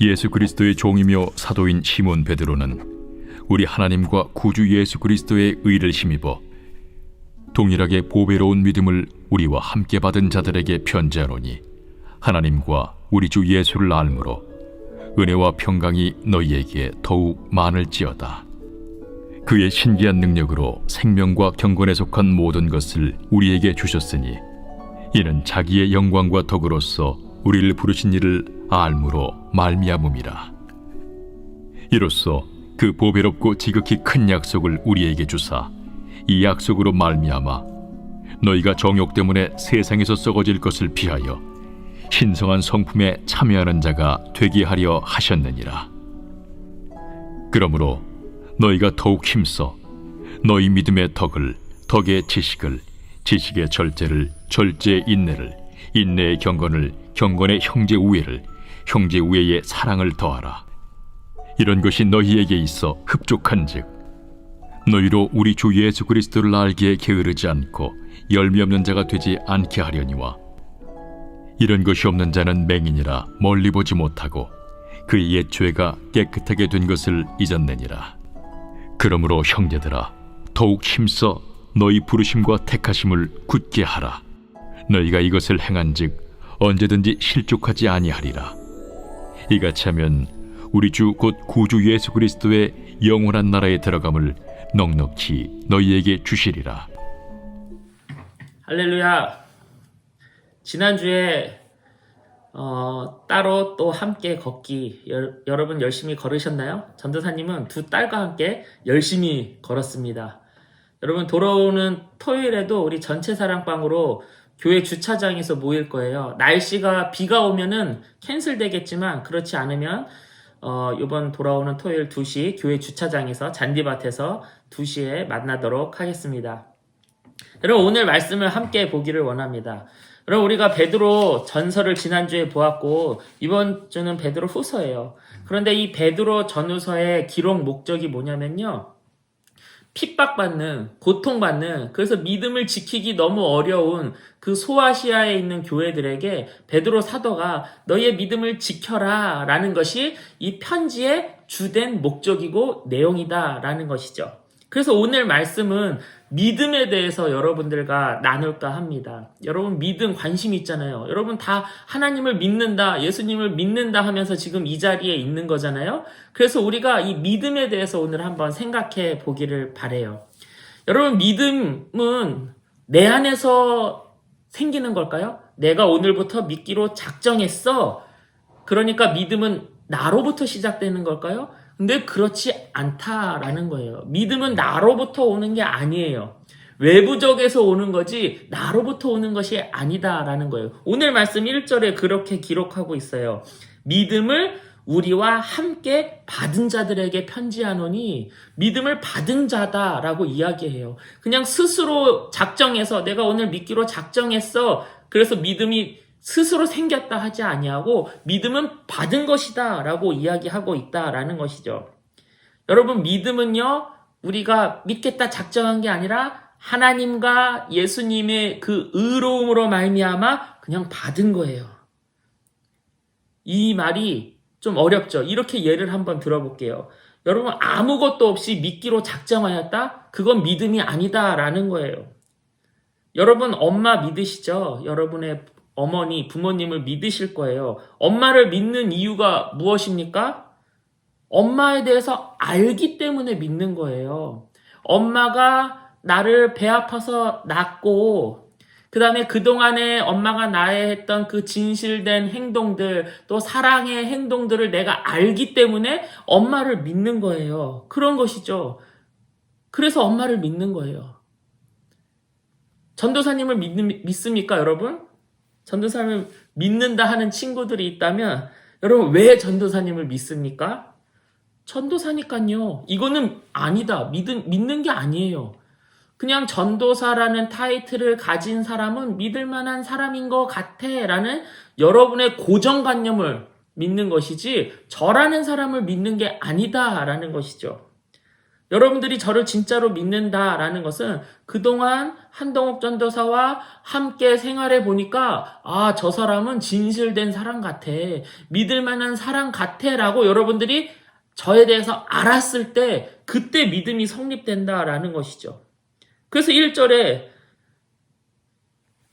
예수 그리스도의 종이며 사도인 시몬 베드로는 우리 하나님과 구주 예수 그리스도의 의를 힘입어 동일하게 보배로운 믿음을 우리와 함께 받은 자들에게 편지하노니, 하나님과 우리 주 예수를 알므로 은혜와 평강이 너희에게 더욱 많을지어다. 그의 신기한 능력으로 생명과 경건에 속한 모든 것을 우리에게 주셨으니, 이는 자기의 영광과 덕으로서 우리를 부르신 이를 알므로 말미암음이라. 이로써 그 보배롭고 지극히 큰 약속을 우리에게 주사, 이 약속으로 말미암아 너희가 정욕 때문에 세상에서 썩어질 것을 피하여 신성한 성품에 참여하는 자가 되게 하려 하셨느니라. 그러므로 너희가 더욱 힘써 너희 믿음의 덕을, 덕의 지식을, 지식의 절제를, 절제의 인내를, 인내의 경건을, 경건의 형제 우애를, 형제 우애의 사랑을 더하라. 이런 것이 너희에게 있어 흡족한즉 너희로 우리 주 예수 그리스도를 알기에 게으르지 않고 열매 없는 자가 되지 않게 하려니와, 이런 것이 없는 자는 맹인이라 멀리 보지 못하고 그의 옛 죄가 깨끗하게 된 것을 잊었느니라. 그러므로 형제들아, 더욱 힘써 너희 부르심과 택하심을 굳게 하라. 너희가 이것을 행한즉 언제든지 실족하지 아니하리라. 이같이 하면 우리 주 곧 구주 예수 그리스도의 영원한 나라에 들어감을 넉넉히 너희에게 주시리라. 할렐루야. 지난주에 따로 또 함께 걷기 여러분 열심히 걸으셨나요? 전도사님은 두 딸과 함께 열심히 걸었습니다. 여러분, 돌아오는 토요일에도 우리 전체 사랑방으로 교회 주차장에서 모일 거예요. 날씨가 비가 오면은 캔슬 되겠지만, 그렇지 않으면 이번 돌아오는 토요일 2시 교회 주차장에서, 잔디밭에서 2시에 만나도록 하겠습니다. 여러분, 오늘 말씀을 함께 보기를 원합니다. 여러분, 우리가 베드로 전서를 지난주에 보았고, 이번 주는 베드로 후서예요. 그런데 이 베드로 전후서의 기록 목적이 뭐냐면요, 핍박받는, 고통받는, 그래서 믿음을 지키기 너무 어려운 그 소아시아에 있는 교회들에게 베드로 사도가 너희의 믿음을 지켜라 라는 것이 이 편지의 주된 목적이고 내용이다 라는 것이죠. 그래서 오늘 말씀은 믿음에 대해서 여러분들과 나눌까 합니다. 여러분, 믿음 관심 있잖아요. 여러분 다 하나님을 믿는다, 예수님을 믿는다 하면서 지금 이 자리에 있는 거잖아요. 그래서 우리가 이 믿음에 대해서 오늘 한번 생각해 보기를 바래요. 여러분, 믿음은 내 안에서 생기는 걸까요? 내가 오늘부터 믿기로 작정했어. 그러니까 믿음은 나로부터 시작되는 걸까요? 근데 그렇지 않다라는 거예요. 믿음은 나로부터 오는 게 아니에요. 외부적에서 오는 거지 나로부터 오는 것이 아니다라는 거예요. 오늘 말씀 1절에 그렇게 기록하고 있어요. 믿음을 우리와 함께 받은 자들에게 편지하노니, 믿음을 받은 자다라고 이야기해요. 그냥 스스로 작정해서 내가 오늘 믿기로 작정했어, 그래서 믿음이 스스로 생겼다 하지 아니하고 믿음은 받은 것이다 라고 이야기하고 있다라는 것이죠. 여러분, 믿음은요, 우리가 믿겠다 작정한 게 아니라 하나님과 예수님의 그 의로움으로 말미암아 그냥 받은 거예요. 이 말이 좀 어렵죠. 이렇게 예를 한번 들어볼게요. 여러분, 아무것도 없이 믿기로 작정하였다? 그건 믿음이 아니다라는 거예요. 여러분, 엄마 믿으시죠? 여러분의 어머니, 부모님을 믿으실 거예요. 엄마를 믿는 이유가 무엇입니까? 엄마에 대해서 알기 때문에 믿는 거예요. 엄마가 나를 배 아파서 낳고, 그 다음에 그동안에 엄마가 나에 했던 그 진실된 행동들, 또 사랑의 행동들을 내가 알기 때문에 엄마를 믿는 거예요. 그런 것이죠. 그래서 엄마를 믿는 거예요. 전도사님을 믿습니까, 여러분? 전도사님을 믿는다 하는 친구들이 있다면, 여러분, 왜 전도사님을 믿습니까? 전도사니까요. 이거는 아니다. 믿는 게 아니에요. 그냥 전도사라는 타이틀을 가진 사람은 믿을 만한 사람인 것 같아 라는 여러분의 고정관념을 믿는 것이지, 저라는 사람을 믿는 게 아니다 라는 것이죠. 여러분들이 저를 진짜로 믿는다라는 것은 그동안 한동욱 전도사와 함께 생활해 보니까 아, 저 사람은 진실된 사람 같아. 믿을 만한 사람 같아 라고 여러분들이 저에 대해서 알았을 때 그때 믿음이 성립된다라는 것이죠. 그래서 1절에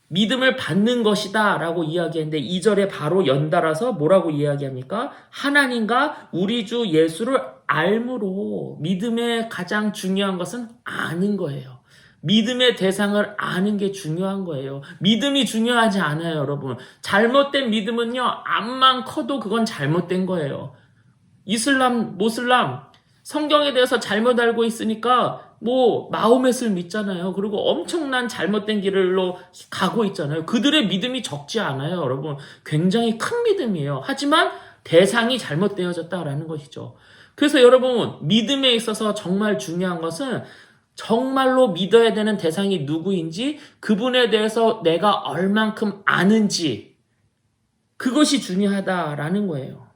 믿음을 받는 것이다 라고 이야기했는데 2절에 바로 연달아서 뭐라고 이야기합니까? 하나님과 우리 주 예수를 알므로 믿음의 가장 중요한 것은 아는 거예요. 믿음의 대상을 아는 게 중요한 거예요. 믿음이 중요하지 않아요, 여러분. 잘못된 믿음은요, 암만 커도 그건 잘못된 거예요. 이슬람, 모슬람, 성경에 대해서 잘못 알고 있으니까 마호멧을 믿잖아요. 그리고 엄청난 잘못된 길로 가고 있잖아요. 그들의 믿음이 적지 않아요, 여러분. 굉장히 큰 믿음이에요. 하지만 대상이 잘못되어졌다라는 것이죠. 그래서 여러분, 믿음에 있어서 정말 중요한 것은 정말로 믿어야 되는 대상이 누구인지, 그분에 대해서 내가 얼만큼 아는지, 그것이 중요하다라는 거예요.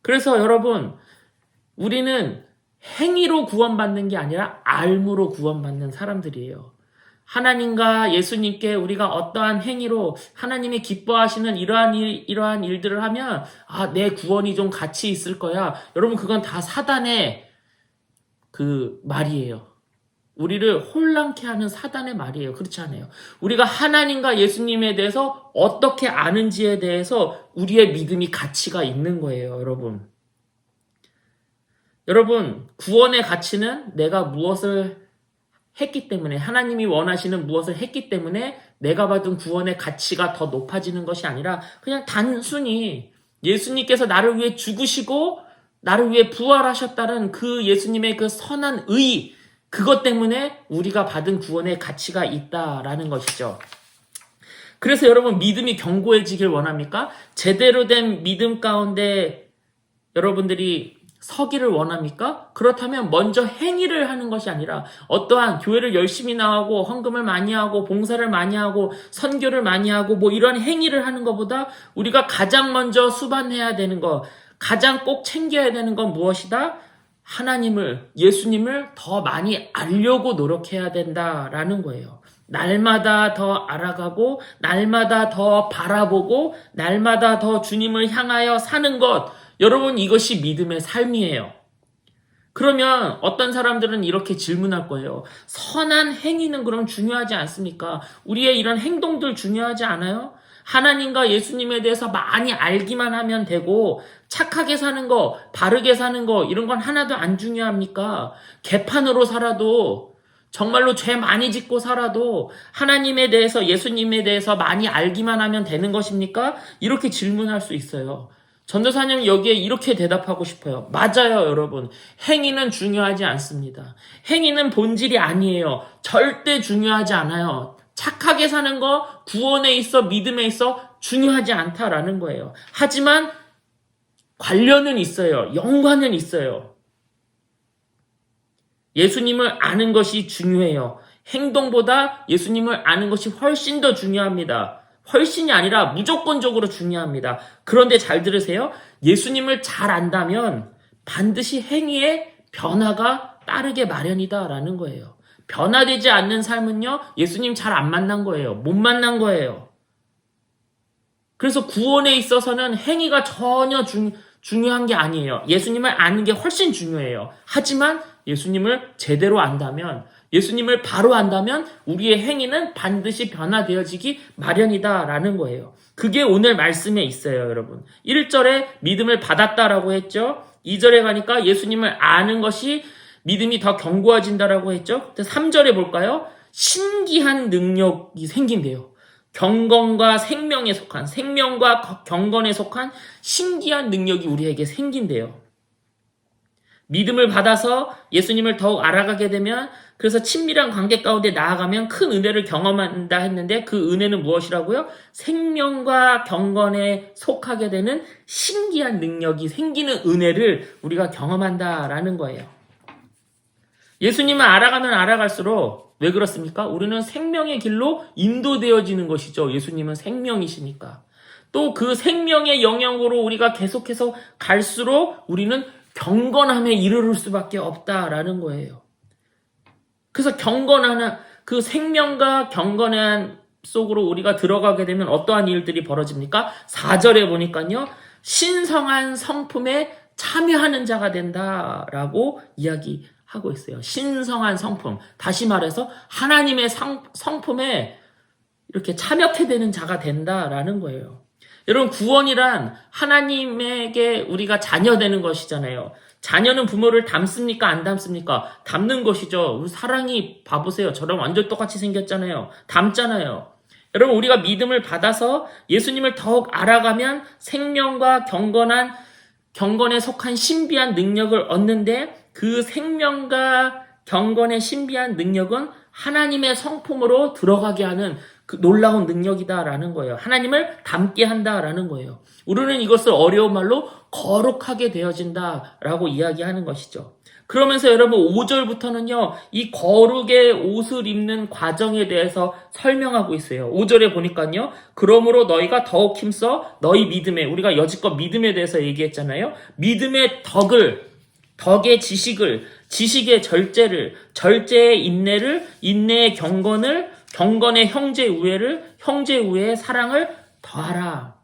그래서 여러분, 우리는 행위로 구원받는 게 아니라 알므로 구원받는 사람들이에요. 하나님과 예수님께 우리가 어떠한 행위로 하나님이 기뻐하시는 이러한 일들을 하면 내 구원이 좀 가치 있을 거야. 여러분, 그건 다 사단의 그 말이에요. 우리를 혼란케 하는 사단의 말이에요. 그렇지 않아요. 우리가 하나님과 예수님에 대해서 어떻게 아는지에 대해서 우리의 믿음이 가치가 있는 거예요, 여러분. 여러분, 구원의 가치는 내가 무엇을 했기 때문에, 하나님이 원하시는 무엇을 했기 때문에 내가 받은 구원의 가치가 더 높아지는 것이 아니라 그냥 단순히 예수님께서 나를 위해 죽으시고 나를 위해 부활하셨다는 그 예수님의 그 선한 의, 그것 때문에 우리가 받은 구원의 가치가 있다라는 것이죠. 그래서 여러분, 믿음이 견고해지길 원합니까? 제대로 된 믿음 가운데 여러분들이 서기를 원합니까? 그렇다면 먼저 행위를 하는 것이 아니라 어떠한 교회를 열심히 나가고 헌금을 많이 하고 봉사를 많이 하고 선교를 많이 하고 이런 행위를 하는 것보다 우리가 가장 먼저 수반해야 되는 것, 가장 꼭 챙겨야 되는 건 무엇이다? 하나님을, 예수님을 더 많이 알려고 노력해야 된다라는 거예요. 날마다 더 알아가고 날마다 더 바라보고 날마다 더 주님을 향하여 사는 것, 여러분, 이것이 믿음의 삶이에요. 그러면 어떤 사람들은 이렇게 질문할 거예요. 선한 행위는 그럼 중요하지 않습니까? 우리의 이런 행동들 중요하지 않아요? 하나님과 예수님에 대해서 많이 알기만 하면 되고 착하게 사는 거, 바르게 사는 거 이런 건 하나도 안 중요합니까? 개판으로 살아도, 정말로 죄 많이 짓고 살아도 하나님에 대해서, 예수님에 대해서 많이 알기만 하면 되는 것입니까? 이렇게 질문할 수 있어요. 전도사님, 여기에 이렇게 대답하고 싶어요. 맞아요, 여러분. 행위는 중요하지 않습니다. 행위는 본질이 아니에요. 절대 중요하지 않아요. 착하게 사는 거, 구원에 있어, 믿음에 있어 중요하지 않다라는 거예요. 하지만 관련은 있어요. 연관은 있어요. 예수님을 아는 것이 중요해요. 행동보다 예수님을 아는 것이 훨씬 더 중요합니다. 훨씬이 아니라 무조건적으로 중요합니다. 그런데 잘 들으세요. 예수님을 잘 안다면 반드시 행위에 변화가 따르게 마련이다라는 거예요. 변화되지 않는 삶은요, 예수님 잘 안 만난 거예요. 못 만난 거예요. 그래서 구원에 있어서는 행위가 전혀 중요한 게 아니에요. 예수님을 아는 게 훨씬 중요해요. 하지만 예수님을 제대로 안다면, 예수님을 바로 안다면 우리의 행위는 반드시 변화되어지기 마련이다라는 거예요. 그게 오늘 말씀에 있어요, 여러분. 1절에 믿음을 받았다라고 했죠. 2절에 가니까 예수님을 아는 것이 믿음이 더 견고해진다라고 했죠. 3절에 볼까요? 신기한 능력이 생긴대요. 경건과 생명에 속한, 생명과 경건에 속한 신기한 능력이 우리에게 생긴대요. 믿음을 받아서 예수님을 더욱 알아가게 되면, 그래서 친밀한 관계 가운데 나아가면 큰 은혜를 경험한다 했는데, 그 은혜는 무엇이라고요? 생명과 경건에 속하게 되는 신기한 능력이 생기는 은혜를 우리가 경험한다라는 거예요. 예수님을 알아가면 알아갈수록 왜 그렇습니까? 우리는 생명의 길로 인도되어지는 것이죠. 예수님은 생명이시니까. 또 그 생명의 영역으로 우리가 계속해서 갈수록 우리는 경건함에 이르를 수밖에 없다라는 거예요. 그래서 경건하는 그 생명과 경건한 속으로 우리가 들어가게 되면 어떠한 일들이 벌어집니까? 4절에 보니까요. 신성한 성품에 참여하는 자가 된다라고 이야기하고 있어요. 신성한 성품. 다시 말해서 하나님의 성품에 이렇게 참여케 되는 자가 된다라는 거예요. 여러분, 구원이란 하나님에게 우리가 자녀되는 것이잖아요. 자녀는 부모를 닮습니까? 안 닮습니까? 닮는 것이죠. 우리 사랑이 봐보세요. 저랑 완전 똑같이 생겼잖아요. 닮잖아요. 여러분, 우리가 믿음을 받아서 예수님을 더욱 알아가면 생명과 경건에 속한 신비한 능력을 얻는데, 그 생명과 경건의 신비한 능력은 하나님의 성품으로 들어가게 하는 그 놀라운 능력이다라는 거예요. 하나님을 닮게 한다라는 거예요. 우리는 이것을 어려운 말로 거룩하게 되어진다라고 이야기하는 것이죠. 그러면서 여러분 5절부터는요. 이 거룩의 옷을 입는 과정에 대해서 설명하고 있어요. 5절에 보니까요. 그러므로 너희가 더욱 힘써 너희 믿음에, 우리가 여지껏 믿음에 대해서 얘기했잖아요. 믿음의 덕의 지식을, 지식의 절제를, 절제의 인내를, 인내의 경건의 형제 우애를, 형제 우애의 사랑을 더하라.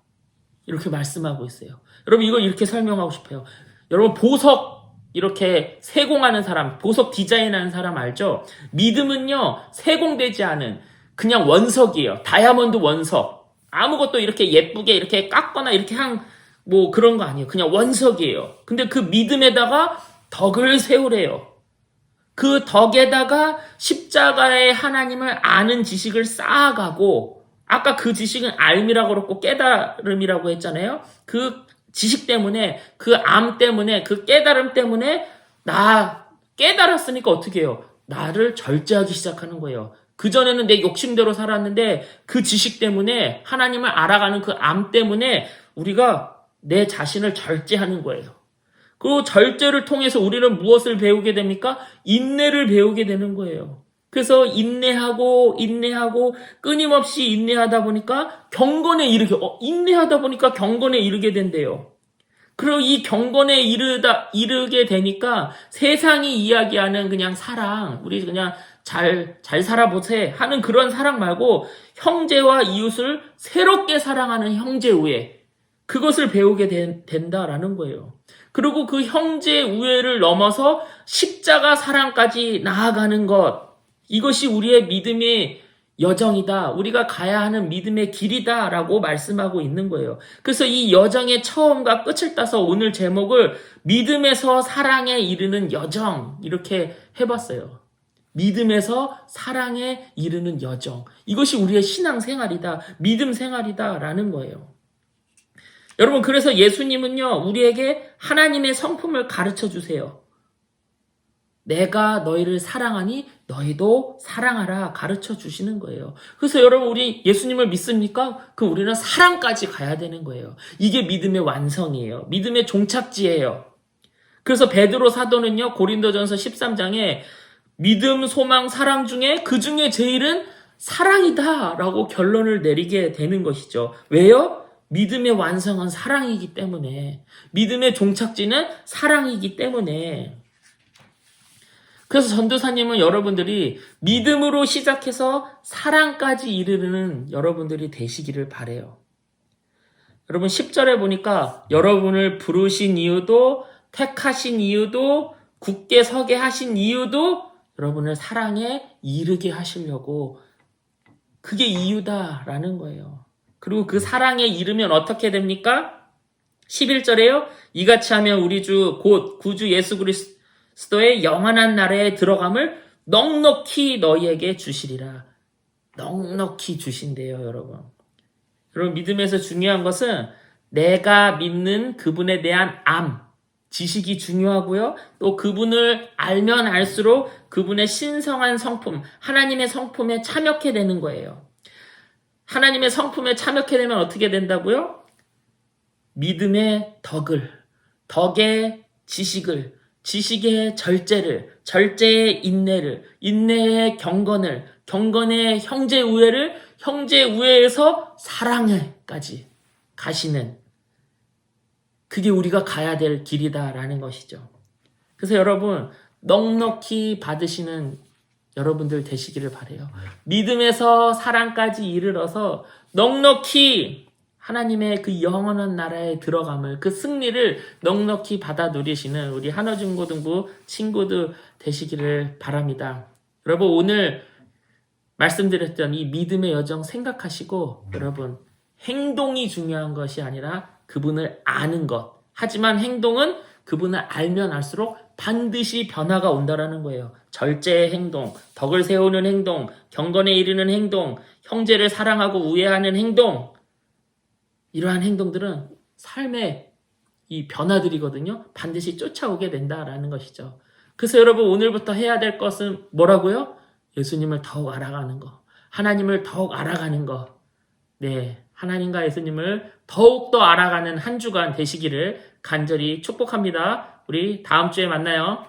이렇게 말씀하고 있어요. 여러분 이걸 이렇게 설명하고 싶어요. 여러분 보석 이렇게 세공하는 사람, 보석 디자인하는 사람 알죠? 믿음은요 세공되지 않은 그냥 원석이에요. 다이아몬드 원석. 아무것도 이렇게 예쁘게 이렇게 깎거나 이렇게 한 뭐 그런 거 아니에요. 그냥 원석이에요. 근데 그 믿음에다가 덕을 세우래요. 그 덕에다가 십자가의 하나님을 아는 지식을 쌓아가고, 아까 그 지식은 알미라고 그랬고 깨달음이라고 했잖아요. 그 지식 때문에, 그 암 때문에, 그 깨달음 때문에 나 깨달았으니까 어떻게 해요? 나를 절제하기 시작하는 거예요. 그전에는 내 욕심대로 살았는데 그 지식 때문에, 하나님을 알아가는 그 암 때문에 우리가 내 자신을 절제하는 거예요. 그 절제를 통해서 우리는 무엇을 배우게 됩니까? 인내를 배우게 되는 거예요. 그래서 인내하고 끊임없이 인내하다 보니까 경건에 인내하다 보니까 경건에 이르게 된대요. 그리고 이 경건에 이르게 되니까 세상이 이야기하는 그냥 사랑, 우리 그냥 잘 살아보세 하는 그런 사랑 말고 형제와 이웃을 새롭게 사랑하는 형제 우애, 그것을 배우게 된다라는 거예요. 그리고 그 형제 우애를 넘어서 십자가 사랑까지 나아가는 것, 이것이 우리의 믿음의 여정이다. 우리가 가야 하는 믿음의 길이다라고 말씀하고 있는 거예요. 그래서 이 여정의 처음과 끝을 따서 오늘 제목을 믿음에서 사랑에 이르는 여정, 이렇게 해봤어요. 믿음에서 사랑에 이르는 여정. 이것이 우리의 신앙생활이다. 믿음 생활이다라는 거예요. 여러분, 그래서 예수님은요, 우리에게 하나님의 성품을 가르쳐 주세요. 내가 너희를 사랑하니 너희도 사랑하라 가르쳐 주시는 거예요. 그래서 여러분, 우리 예수님을 믿습니까? 그럼 우리는 사랑까지 가야 되는 거예요. 이게 믿음의 완성이에요. 믿음의 종착지예요. 그래서 베드로 사도는요, 고린도전서 13장에 믿음, 소망, 사랑 중에 그 중에 제일은 사랑이다 라고 결론을 내리게 되는 것이죠. 왜요? 믿음의 완성은 사랑이기 때문에, 믿음의 종착지는 사랑이기 때문에. 그래서 전도사님은 여러분들이 믿음으로 시작해서 사랑까지 이르는 여러분들이 되시기를 바래요. 여러분 10절에 보니까 여러분을 부르신 이유도, 택하신 이유도, 굳게 서게 하신 이유도 여러분을 사랑에 이르게 하시려고, 그게 이유다라는 거예요. 그리고 그 사랑에 이르면 어떻게 됩니까? 11절에요. 이같이 하면 우리 주 곧 구주 예수 그리스도의 영원한 나라에 들어감을 넉넉히 너희에게 주시리라. 넉넉히 주신대요, 여러분. 여러분, 믿음에서 중요한 것은 내가 믿는 그분에 대한 지식이 중요하고요. 또 그분을 알면 알수록 그분의 신성한 성품, 하나님의 성품에 참여케 되는 거예요. 하나님의 성품에 참여케 되면 어떻게 된다고요? 믿음의 덕의 지식을, 지식의 절제를, 절제의 인내를, 인내의 경건의 형제 우애를, 형제 우애에서 사랑에까지 가시는, 그게 우리가 가야 될 길이다라는 것이죠. 그래서 여러분 넉넉히 받으시는 여러분들 되시기를 바라요. 믿음에서 사랑까지 이르러서 넉넉히 하나님의 그 영원한 나라에 들어감을, 그 승리를 넉넉히 받아 누리시는 우리 한어중고등부 친구들 되시기를 바랍니다. 여러분 오늘 말씀드렸던 이 믿음의 여정 생각하시고 여러분 행동이 중요한 것이 아니라 그분을 아는 것. 하지만 행동은 그분을 알면 알수록 반드시 변화가 온다라는 거예요. 절제의 행동, 덕을 세우는 행동, 경건에 이르는 행동, 형제를 사랑하고 우애하는 행동. 이러한 행동들은 삶의 이 변화들이거든요. 반드시 쫓아오게 된다라는 것이죠. 그래서 여러분 오늘부터 해야 될 것은 뭐라고요? 예수님을 더욱 알아가는 거. 하나님을 더욱 알아가는 거. 네, 하나님과 예수님을 더욱더 알아가는 한 주간 되시기를 간절히 축복합니다. 우리 다음 주에 만나요.